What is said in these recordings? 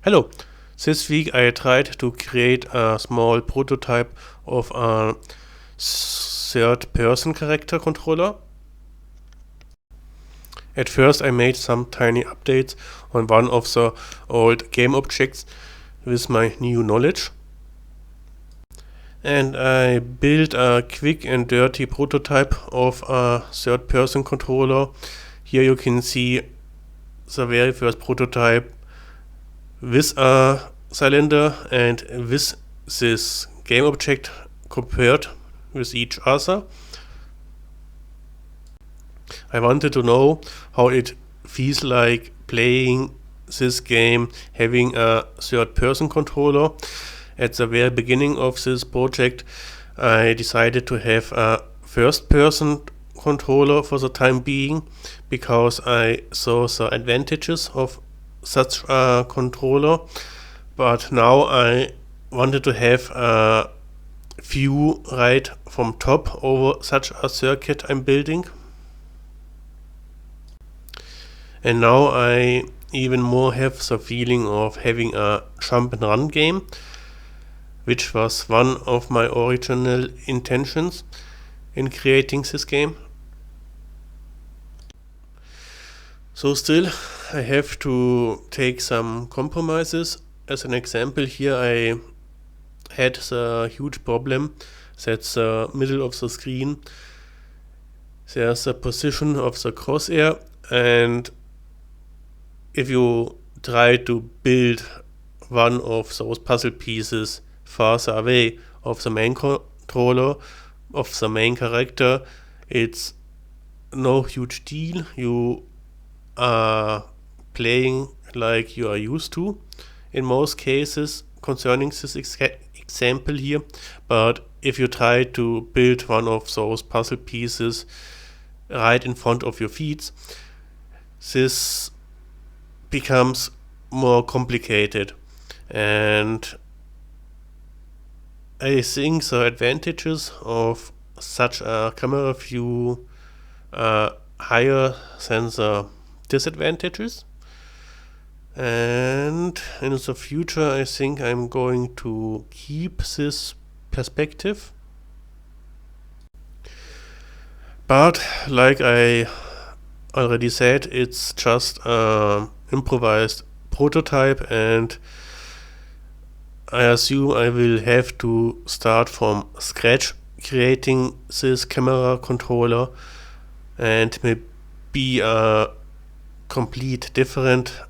Hello, this week I tried to create a small prototype of a third-person character controller. At first I made some tiny updates on one of the old game objects with my new knowledge. And I built a quick and dirty prototype of a third-person controller. Here you can see the very first prototype with a cylinder and with this game object compared with each other. I wanted to know how it feels like playing this game having a third-person controller. At the very beginning of this project I decided to have a first-person controller for the time being because I saw the advantages of such a controller, but now I wanted to have a view right from top over such a circuit I'm building. And now I even more have the feeling of having a jump and run game, which was one of my original intentions in creating this game. So still I have to take some compromises. As an example, here I had the huge problem that the middle of the screen there's a position of the crosshair, and if you try to build one of those puzzle pieces farther away of the main controller, of the main character, it's no huge deal. You are playing like you are used to in most cases concerning this example here, but if you try to build one of those puzzle pieces right in front of your feet, this becomes more complicated. And I think the advantages of such a camera view are higher than the disadvantages, and in the future I think I'm going to keep this perspective. But like I already said, it's just an improvised prototype, and I assume I will have to start from scratch creating this camera controller, and maybe a complete different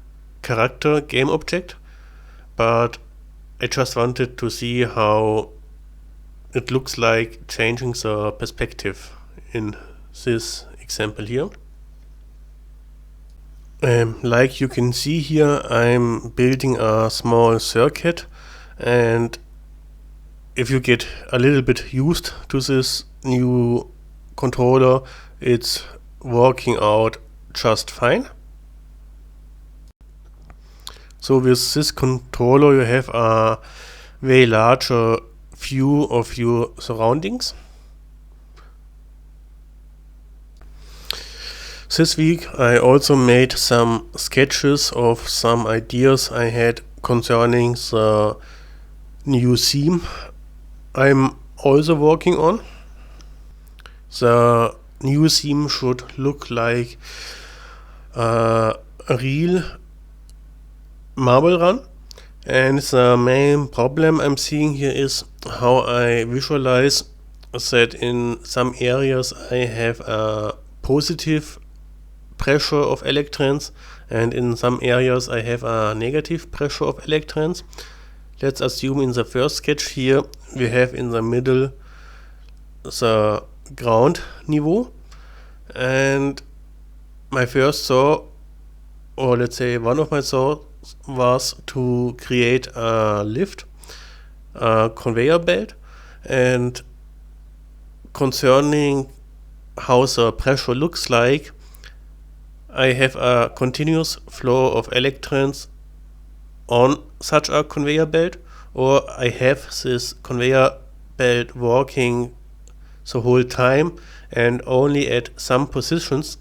character game object, but I just wanted to see how it looks like changing the perspective in this example here. Like you can see here, I'm building a small circuit, and if you get a little bit used to this new controller, it's working out just fine. So with this controller you have a very larger view of your surroundings. This week I also made some sketches of some ideas I had concerning the new theme I'm also working on. The new theme should look like a real marble run, and the main problem I'm seeing here is how I visualize that in some areas I have a positive pressure of electrons and in some areas I have a negative pressure of electrons. Let's assume in the first sketch here we have in the middle the ground niveau, and my first thought, or let's say one of my thoughts, was to create a lift, a conveyor belt, and concerning how the pressure looks like, I have a continuous flow of electrons on such a conveyor belt, or I have this conveyor belt working the whole time, and only at some positions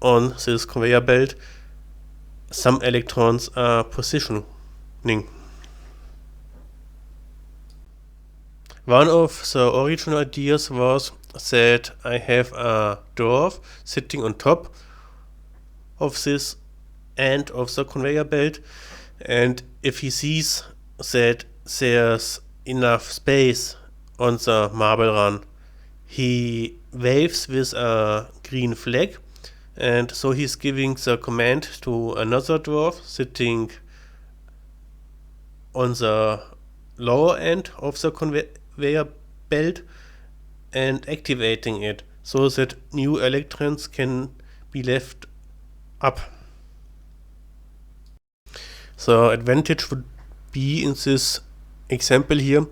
on this conveyor belt some electrons are positioned. happening. One of the original ideas was that I have a dwarf sitting on top of this end of the conveyor belt, and if he sees that there's enough space on the marble run, he waves with a green flag, and so he's giving the command to another dwarf sitting on the lower end of the conveyor belt and activating it so that new electrons can be left up. The advantage would be in this example here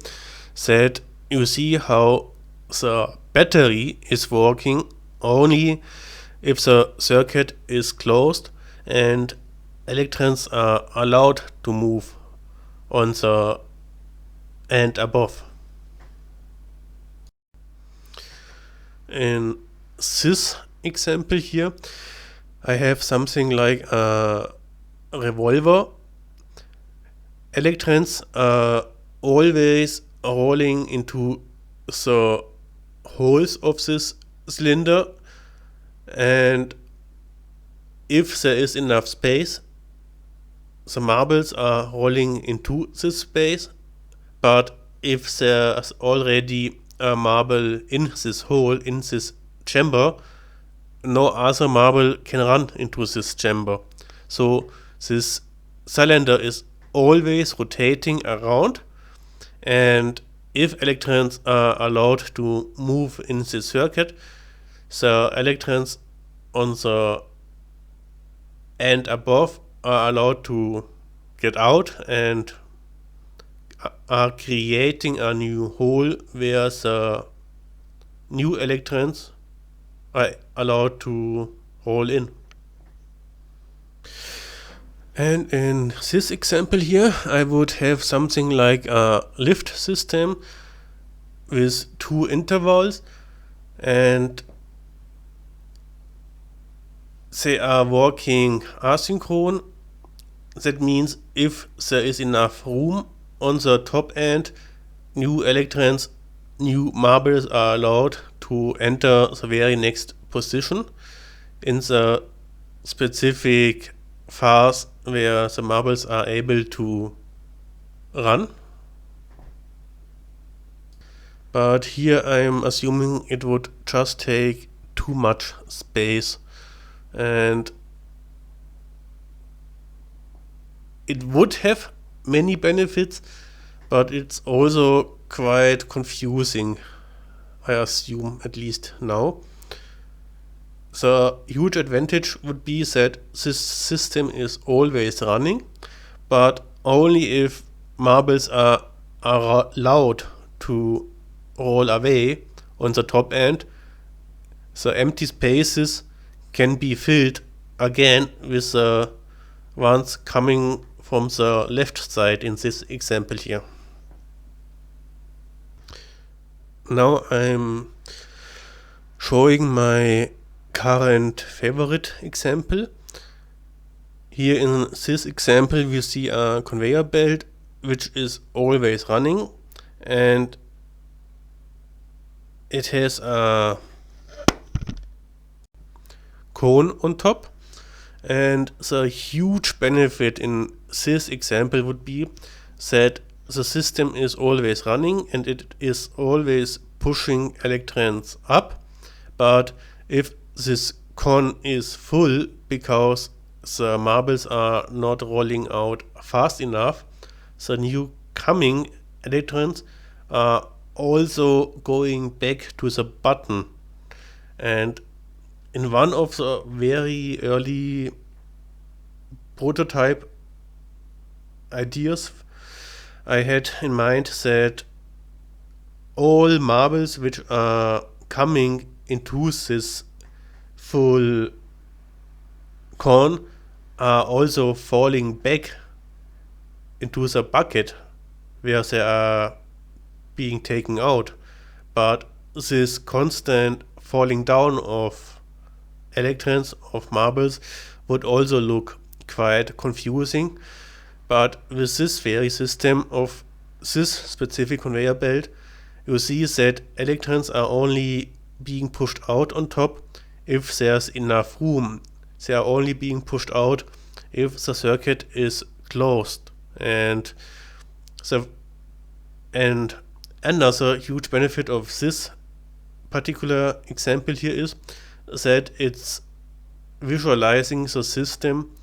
that you see how the battery is working only if the circuit is closed and electrons are allowed to move on the end above. In this example here, I have something like a revolver. Electrons are always rolling into the holes of this cylinder, and if there is enough space, the marbles are rolling into this space, but if there's already a marble in this hole, in this chamber, no other marble can run into this chamber. So this cylinder is always rotating around, and if electrons are allowed to move in this circuit, the electrons on the end above are allowed to get out and are creating a new hole where the new electrons are allowed to roll in. And in this example here, I would have something like a lift system with two intervals, and they are working asynchron. That means if there is enough room on the top end, new electrons, new marbles are allowed to enter the very next position in the specific phase where the marbles are able to run. But here I am assuming it would just take too much space, and it would have many benefits, but it's also quite confusing, I assume, at least now. The huge advantage would be that this system is always running, but only if marbles are allowed to roll away on the top end. The empty spaces can be filled again with the ones coming from the left side in this example here. Now I'm showing my current favorite example. Here in this example we see a conveyor belt which is always running, and it has a cone on top, and the huge benefit in this example would be that the system is always running and it is always pushing electrons up, but if this cone is full because the marbles are not rolling out fast enough, the new coming electrons are also going back to the button. And in one of the very early prototype ideas, I had in mind that all marbles which are coming into this full cone are also falling back into the bucket where they are being taken out. But this constant falling down of electrons, of marbles, would also look quite confusing, But with this very system of this specific conveyor belt, you see that electrons are only being pushed out on top if there's enough room. They are only being pushed out if the circuit is closed. And another huge benefit of this particular example here is that it's visualizing the system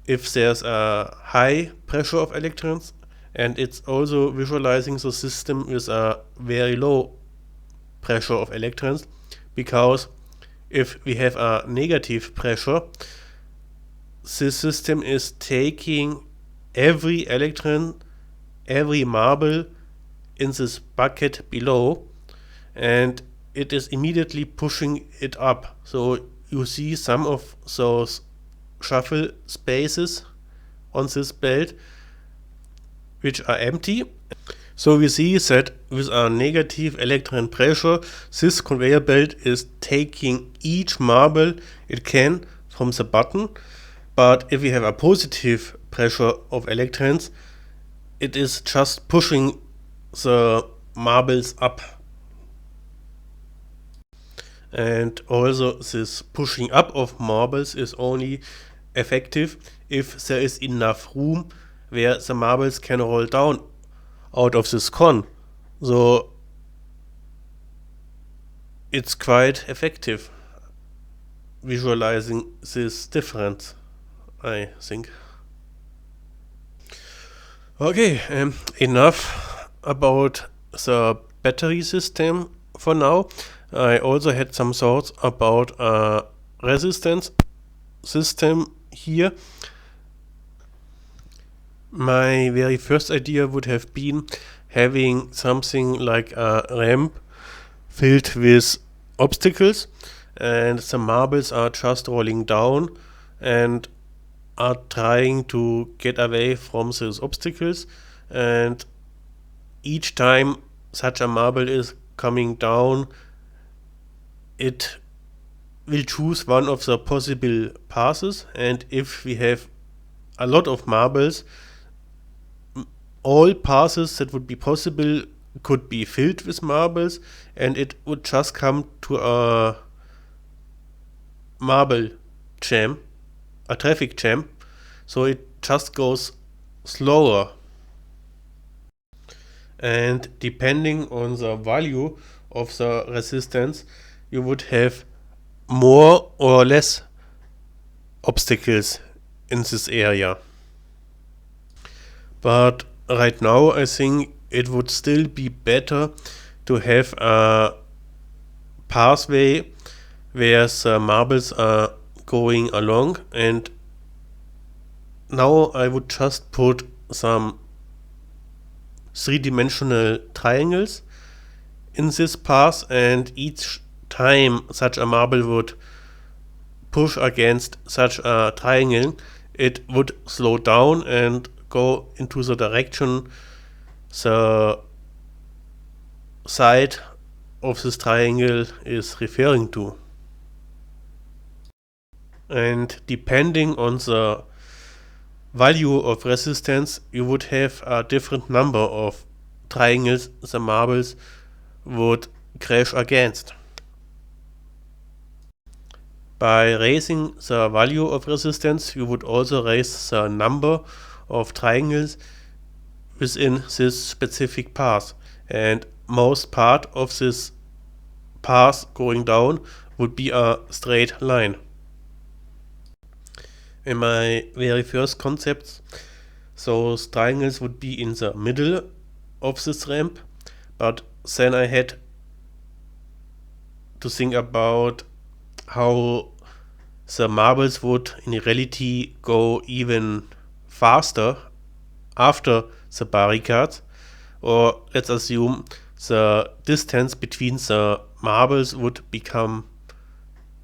if there's a high pressure of electrons, and it's also visualizing the system with a very low pressure of electrons, because if we have a negative pressure, this system is taking every electron, every marble in this bucket below, and it is immediately pushing it up. So you see some of those shuffle spaces on this belt which are empty. So we see that with a negative electron pressure, this conveyor belt is taking each marble it can from the bottom. But if we have a positive pressure of electrons, it is just pushing the marbles up. And also this pushing up of marbles is only effective if there is enough room where the marbles can roll down out of this cone. So it's quite effective visualizing this difference, I think. Okay, enough about the battery system for now. I also had some thoughts about a resistance system here. My very first idea would have been having something like a ramp filled with obstacles, and the marbles are just rolling down and are trying to get away from those obstacles, and each time such a marble is coming down, it will choose one of the possible passes, and if we have a lot of marbles, all passes that would be possible could be filled with marbles, and it would just come to a marble jam, a traffic jam, so it just goes slower. And depending on the value of the resistance, you would have more or less obstacles in this area. But right now I think it would still be better to have a pathway where the marbles are going along, and now I would just put some three-dimensional triangles in this path, and each time such a marble would push against such a triangle, it would slow down and go into the direction the side of this triangle is referring to. And depending on the value of resistance, you would have a different number of triangles the marbles would crash against. By raising the value of resistance, you would also raise the number of triangles within this specific path, and most part of this path going down would be a straight line. In my very first concepts, those triangles would be in the middle of this ramp, but then I had to think about how the marbles would in reality go even faster after the barricades, or let's assume the distance between the marbles would become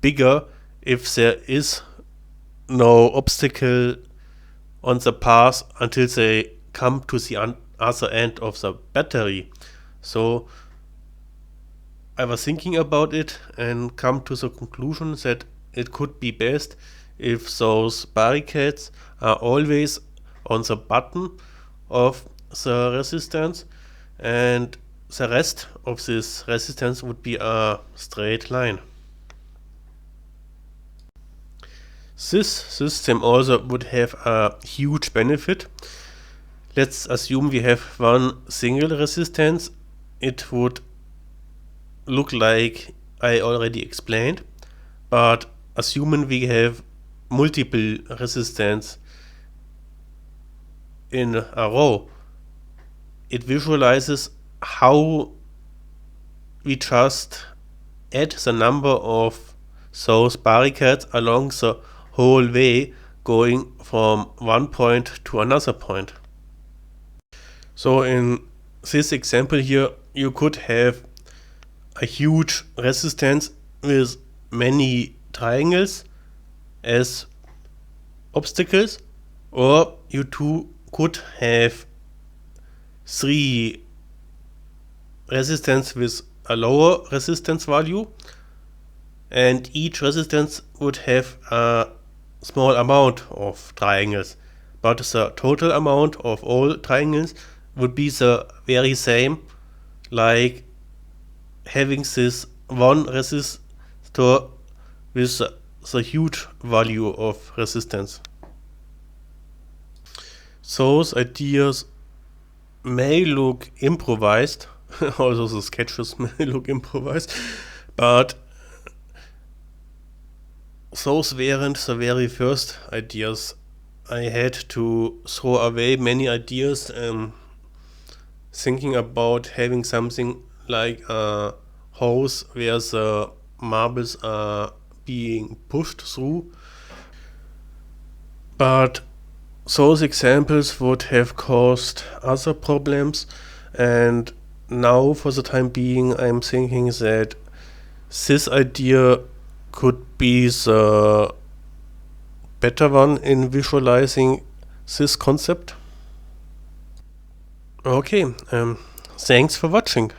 bigger if there is no obstacle on the path until they come to the other end of the battery. So I was thinking about it and come to the conclusion that it could be best if those barricades are always on the bottom of the resistance, and the rest of this resistance would be a straight line. This system also would have a huge benefit. Let's assume we have one single resistance. It would look like I already explained, but assuming we have multiple resistance in a row, it visualizes how we just add the number of those barricades along the whole way, going from one point to another point. So in this example here, you could have a huge resistance with many triangles as obstacles, or you could have 3 resistance with a lower resistance value, and each resistance would have a small amount of triangles, but the total amount of all triangles would be the very same, like having this one resistor with the huge value of resistance. Those ideas may look improvised, also the sketches may look improvised, but those weren't the very first ideas. I had to throw away many ideas thinking about having something like a hose where the marbles are being pushed through. But those examples would have caused other problems, and now for the time being I'm thinking that this idea could be the better one in visualizing this concept. Okay, thanks for watching.